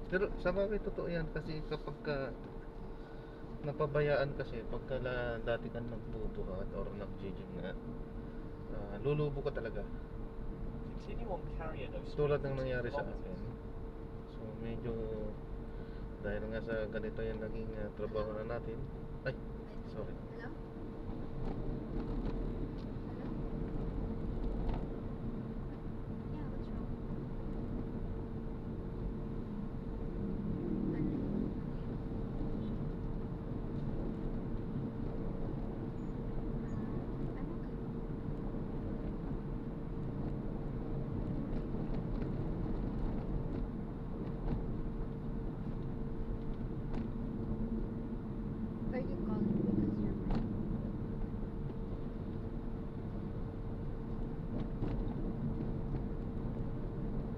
Pero sa bagay totoo yan kasi kapag napabayaan kasi pagka dati kang nagbubuhat or nag-gym nga, lulubo ka talaga. Continue on Carrier No Street Tulad for ng 2 nangyari sa kilometers. akin. So medyo dahil nga sa ganito yung naging trabaho na natin. Ay, sorry. Hello? Hello? Yeah, what's wrong? I'm okay. Are you calling because you're working?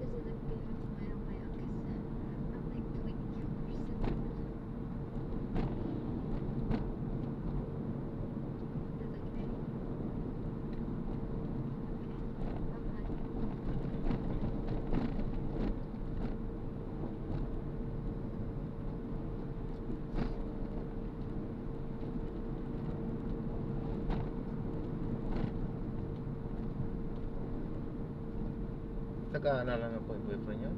Is it okay if maya-maya kasi I'm like 20 hours in bed. Is it okay? Okay. Bye-bye. Nag-aalala na po yung boyfriend niyo?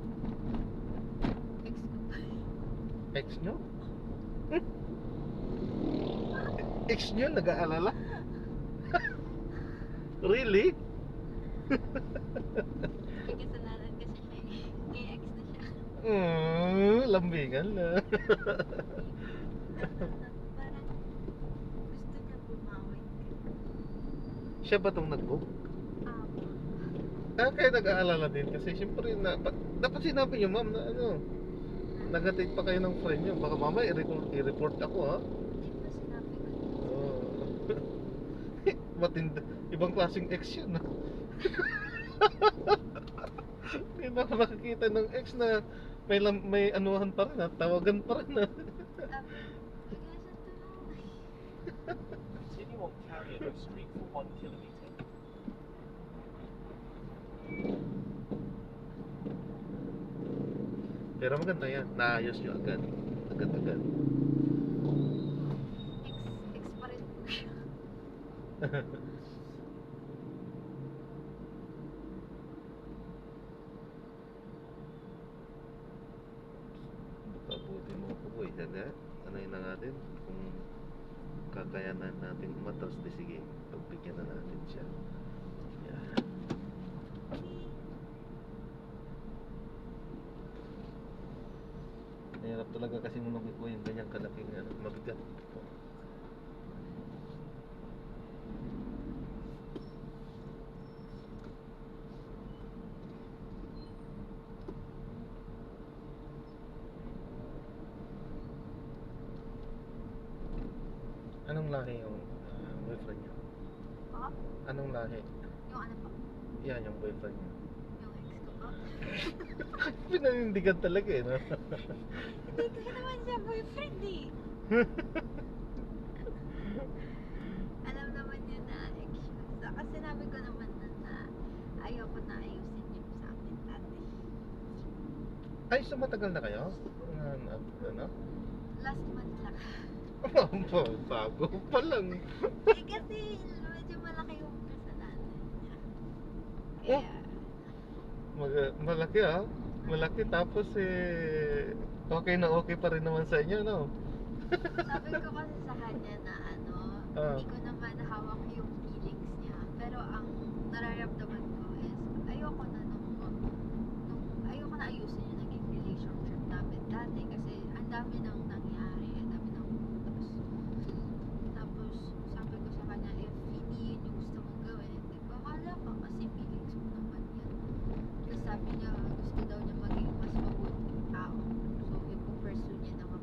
Ex ko pa. Ex niyo? Ex niyo nag-aalala? Really? May kasalanan kasi siya eh. Kaya ex na siya. Lambingan na. Parang gusto niya bumawi. Siya ba tong nag-book? Um, Kaya nag-aalala din kasi siyempre dapat sinabi niyo ma'am na nag-date pa kayo ng friend niyo. Baka mamaya i-report ako ha. Hindi ba sinabi ko? Oh. Ibang klaseng ex yun ha. Hindi na ako nakakita ng ex na may anuhan pa rin ha. Tawagan pa rin ha. Continue on Carrier No Street for 1 kilometer. Pero maganda yan. Naayos nyo agad. Agad-agad. Ex pa rin po siya. Baka buti mo po boy. Ano yun na natin? Kung kakayanan natin umatras, di sige. Pagbigyan na natin siya. Yeah. Mahirap talaga kasi manukit ko yung ganyang kalaking mabigat. Anong lahi yung boyfriend niyo? Po? Anong lahi? Yung ano po? Yan, yung boyfriend niyo. Yung ex ko po? Pinanindigan talaga eh, no? Hindi ko naman siya boyfriend eh. Alam naman niya na ex siya. Kasi sinabi ko naman na ayoko na ayusin yung sa amin dati. Ay, so matagal na kayo? Ano? Last month lang. Bago pa lang. Eh kasi medyo malaki yung kasalanan niya. Kaya, Malaki ah. Malaki tapos okay na okay pa rin naman sa inyo, no? sabi ko kasi sa kanya na hindi ko naman hawak yung feelings niya. Pero ang nararamdaman ko is ayoko na ayoko na ayusin yung naging relationship namin dati kasi ang dami nang nangyari, ang dami nang tapos sabi ko sa kanya if hindi yun yung gusto mong gawin, di bahala ka kasi feelings mo naman yan. Tapos sabi niya gusto daw niya maging mas mabuting tao. So ipo-pursue niya naman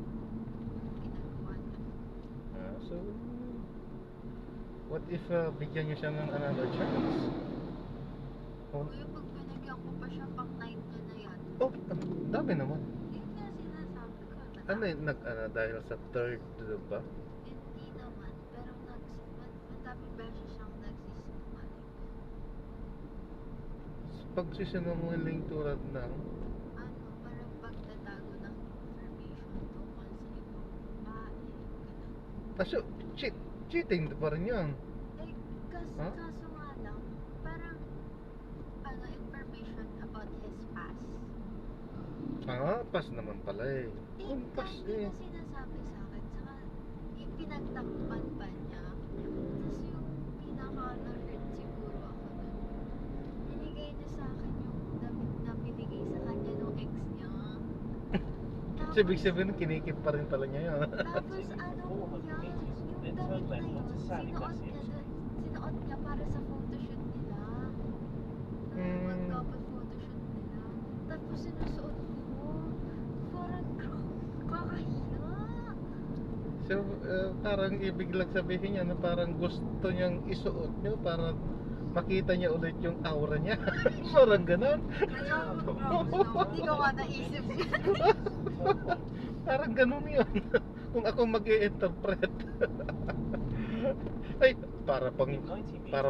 ginagawa niya. So what if bigyan niyo siya ng another chance? Kuya, pag binigyan ko pa siya pang night niya na yan, Oh, dami naman. yun nga sinasabi ko. Ano yun, dahil sa third, ba? Hindi naman, pero madami beses siyang nagsisinungaling. Pagsisinungaling tulad ng Parang pagtatago ng Kaso, cheating pa rin yun. Eh, Huh? kaso nga lang, parang, information about his past. Pas naman pala eh. Kung pas Hindi eh. na sinasabi sa akin, saka pinagtakpan pa niya. Tapos yung pinaka-na-hurt siguro ako nun, binigay niya sa akin yung damit na binigay sa kanya nung ex niya. So, ibig sabihin, kinikip pa rin pala niya yun. Tapos ano yan, yung damit na yun, sinuot niya para sa photoshoot nila. Mag-couple photoshoot nila. Tapos sinusuot ko. Parang kakahiya. So, parang ibig lang sabihin niya na parang gusto niyang isuot niyo para makita niya ulit yung aura niya. Parang ganon. Hindi ko nga naisip yun. Parang ganon yun. Kung ako mag-i-interpret. Ay, para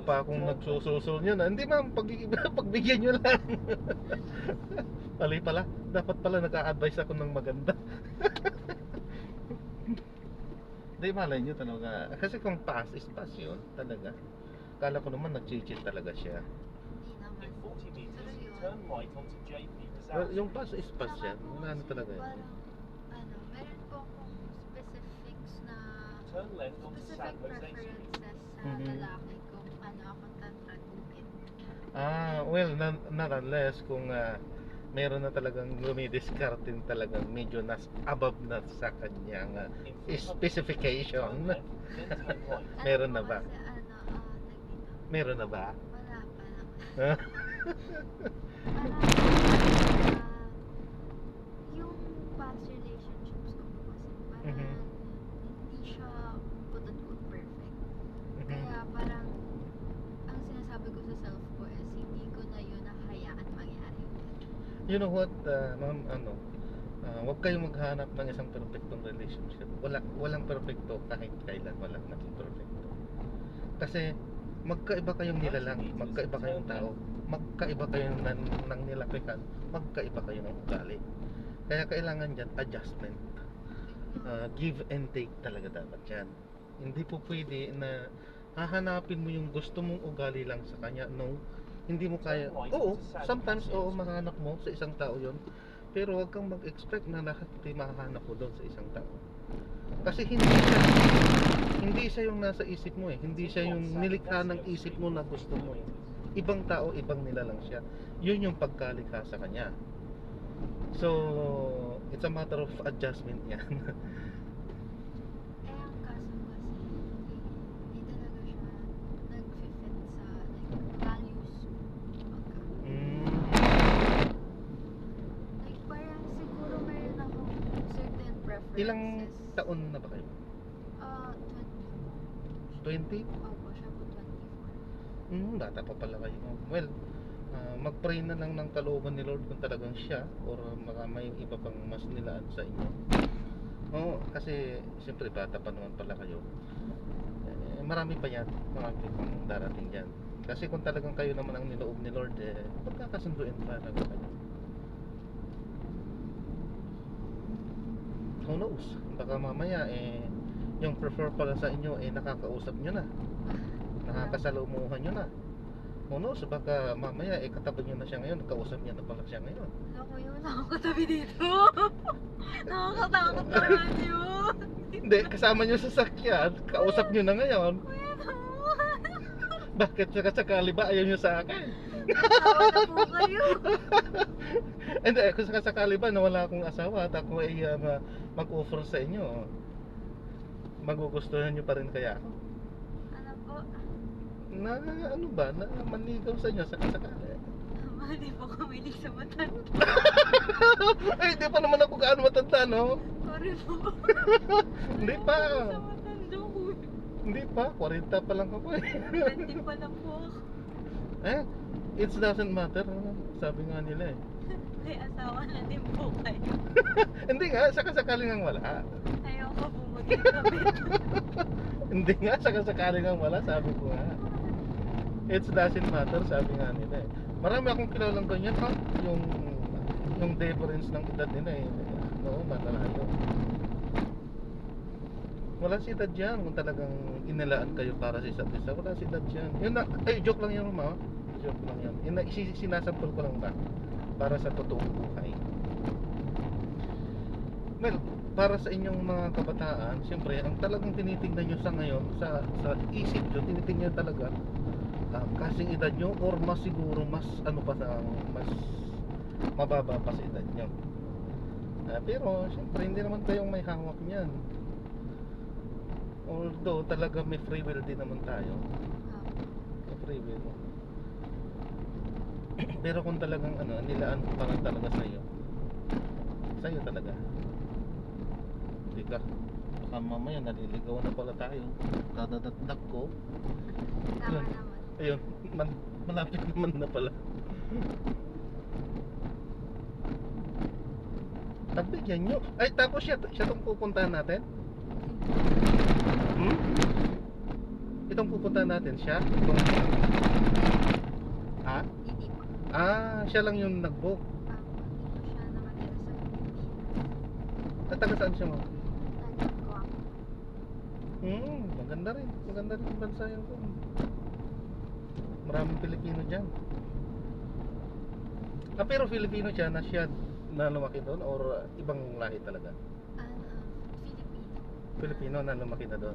pa akong nagsususul niyo na. Hindi ma'am, pagbigyan niyo lang. Mali pala. Dapat pala nag-a-advise ako ng maganda. Hindi, malay niyo talaga. Kasi kung pass is pass yun, talaga. Kala ko naman nag-cheat talaga siya. Hindi naman. In 40 meters, Pero yun. turn right onto JP Well, Rizal. yung pass is pass Saka yan. po Wala na kasi talaga yun. parang, meron po akong specifics na Turn left onto San specific Jose Street. preferences sa Mhm. lalaki kung ano ako tatraguin. Well, not unless kung meron na talagang lumidiscarding talagang medyo above na sa kanyang In 300, specification. turn left, then turn right. Meron Ano na po ba? kasi, nagdito. Meron na ba? Wala pa naman. Ha? Parang, yung past relationships ko po kasi, parang Mhm. hindi siya quote-unquote perfect. Mhm. Kaya parang, ang sinasabi ko sa self ko is, hindi ko na yun nahayaan mangyari. You know what, ma'am, huwag kayong maghanap ng isang perfectong relationship. Walang perfecto kahit kailan, walang naging perfecto. Kasi magkaiba kayong nilalang, magkaiba kayong tao, magkaiba kayong nang nilapihan, magkaiba kayo ng ugali. Kaya kailangan dyan adjustment. Give and take talaga dapat yan. Hindi po pwede na hahanapin mo yung gusto mong ugali lang sa kanya. No, hindi mo kaya. Oo, sometimes mahanap mo sa isang tao yon. Pero huwag kang mag-expect na lahat ay mahahanap mo doon sa isang tao. Kasi hindi siya yung nasa isip mo eh. Hindi siya yung nilikha ng isip mo na gusto mo eh. Ibang tao, ibang nila lang siya. Yun yung pagkalikha sa kanya. So, it's a matter of adjustment yan. Eh, ang kaso kasi, hindi talaga siya nag-fit sa values pagka. Like, parang siguro meron akong certain preferences. Ilang taon na ba kayo? 20. 20? Opo, siya po 24. Bata pa pala kayo. Well, mag-pray na lang ng kalooban ni Lord kung talagang siya or baka may iba pang mas nilaan sa inyo. Oo, kasi siyempre bata pa naman pala kayo. Marami pa yan, marami pang darating yan. Kasi kung talagang kayo naman ang niloob ni Lord, pagkakasunduin pa na kayo. Who knows? Baka mamaya yung prefer pala sa inyo nakakausap nyo na, nakakasalumuhan nyo na. Who knows? Baka mamaya katabi nyo na siya ngayon, kausap niya na pala siya ngayon. Alam ko yun, nakakatabi dito. Nakakatakot naman yun. Hindi, kasama nyo sa sakyan, kausap nyo na ngayon. Kuya naman. Bakit sakasakali ba ayaw nyo sa akin? Tawa na po kayo. Hindi, kung sakasakali ba na wala akong asawa at ako ay mag-offer sa inyo, magugustuhan nyo pa rin kaya ako? Ano po? Na ano ba, na manigaw sa inyo sakasakali? Hindi po kumilig sa matanda. Ay, hindi pa naman ako gaano matanda, no? Sorry po. Hindi pa. Sa matanda ko. Hindi pa, 40 pa lang ako eh. 20 pa lang po ako. It doesn't matter, sabi nga nila eh. May asawa na din po kayo. Hindi nga, sakasakali ngang wala. Ayoko po magkakabit. Hindi nga, sakasakali ngang wala, sabi ko nga. It doesn't matter, sabi nga nila eh. Marami akong kilalang ganyan ha, yung difference ng edad nila eh. Oo, matalayo. Wala sila dyan kung talagang inilaan kayo para sa isa't isa. Wala sila dyan. Yun na, ay, joke lang yun, ma. Joke lang yan. Yun na, sinasampol ko lang ba? Para sa totoong buhay. Well, para sa inyong mga kabataan, siyempre, ang talagang tinitingnan nyo sa ngayon, sa isip nyo, tinitingnan talaga kasing edad nyo or mas siguro, mas ano pa sa, mas mababa pa sa edad nyo. Pero, siyempre, hindi naman kayong may hawak niyan. Although talaga may free will din naman tayo. May free will. Pero kung talagang nilaan ko pa lang talaga sa'yo talaga. Hindi ka. Baka mamaya naliligaw na pala tayo. Kadadagdag ko. Tama Yun. naman. Ayun, malapit naman na pala. Pagbigyan nyo. Ay, tapos siya itong pupuntahan natin? Itong pupuntahan natin siya? Ha? Hindi po. Siya lang yung nag-book. Dito siya nakatira sa Pilipinas. Taga saan siya mo? Tanong ko ako. Maganda rin. Maganda rin ang bansa yan ko. Maraming Pilipino dyan. Pero Filipino siya na siya na lumaki doon or ibang lahi talaga? Filipino. Filipino na lumaki na doon.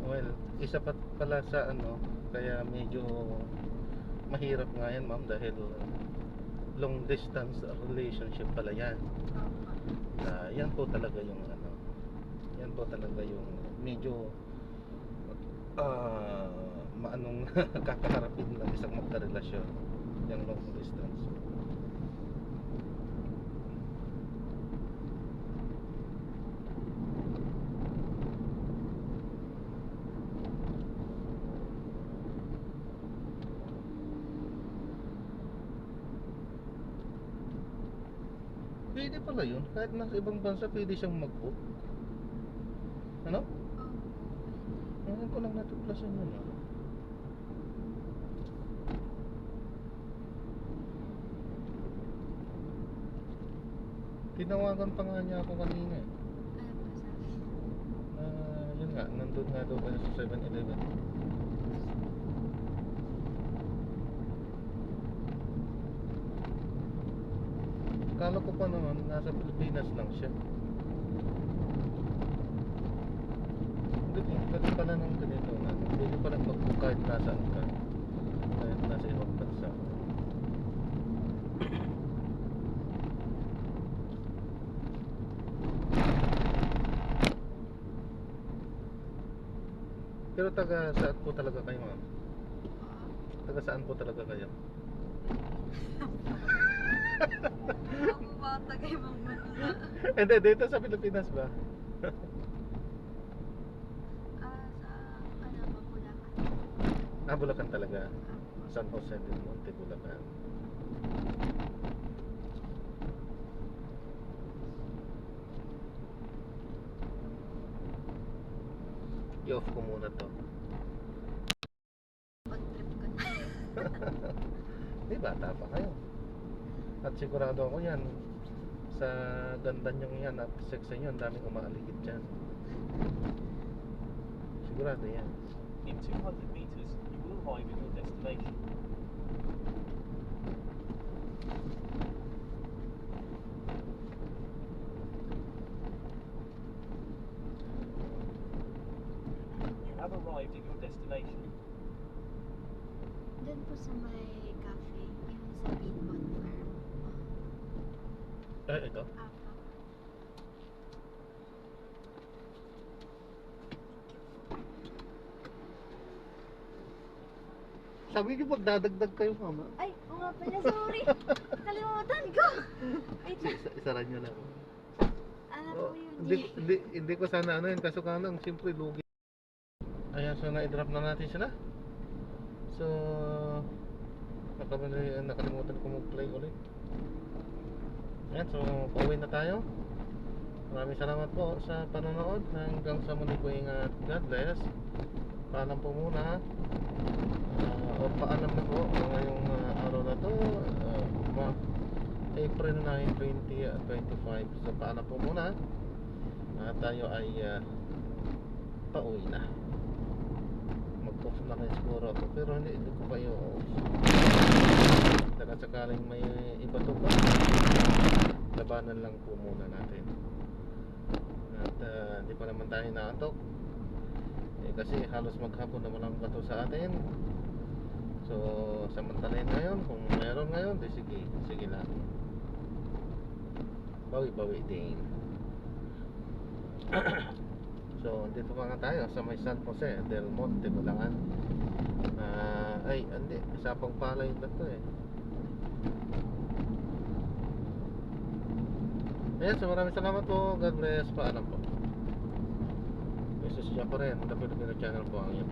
Well, isa pa pala sa kaya medyo mahirap nga yan, ma'am, dahil long distance relationship pala yan. Yan po talaga yung yan po talaga yung medyo maanong kakaharapin ng isang magkarelasyon, yung long distance. Pwede pala yun, kahit nasa ibang bansa pwede siyang mag-book. Ano? Ngayon ko lang natuklasan yun. Tinawagan pa nga niya ako kanina eh. Yun nga, nandun nga daw kayo sa 7-Eleven. Akala ko pa naman nasa Pilipinas lang siya. Ganun pala ng ganito na pwede pala mag-book kahit nasaan ka, kahit nasa ibang bansa. Pero taga saan po talaga kayo, ma'am? Taga saan po talaga kayo? Ako ba tagay mong Manila? Hindi, dito sa Pilipinas ba? Sa Bulacan talaga. San Jose del Monte, Bulacan. I-off ko muna to. pag-trip ko na. Di bata pa kayo. At sigurado ako yan, sa ganda nyong yan at sex nyo, ang daming umaaligid dyan. Sigurado yan. In 200 meters, you will arrive at your destination. You have arrived at your destination. Doon po sa may cafe, yung sa Beanbon Farm. Ito? Apo. Sabi niyo magdadagdag kayo, mama. Ay, oo nga pala, sorry. Kalimutan ko. Wait lang. Isaran nyo lang. Ano Oh, po yun? hindi ko sana ano yun, kaso ka lang, siyempre lugi. Ayan, so na-drop na natin sila. So, nakalimutan ko mag-play ulit. Ayan, so pauwi na tayo. Maraming salamat po sa panonood. Hanggang sa muli po, ingat. God bless. Paalam po muna. O paalam na po ngayong araw na to. April 9, 20 at 25. So paalam po muna. Tayo ay pauwi na. Mag-off na kayo siguro ako, pero hindi ko pa i-off. Saka sakaling may iba to pa, labanan lang po muna natin. At hindi pa naman tayo naantok kasi halos maghapon naman ang bato sa atin. So samantalahin ngayon, kung meron ngayon, di sige lang, bawi-bawi din. So dito pa nga tayo sa may San Jose del Monte, Balangan. Ay hindi, Sapang Palay na to eh. Ayan, so maraming salamat po. God bless. Paalam po. Jesus Diyan pa rin, The Filipino Channel po ang iyong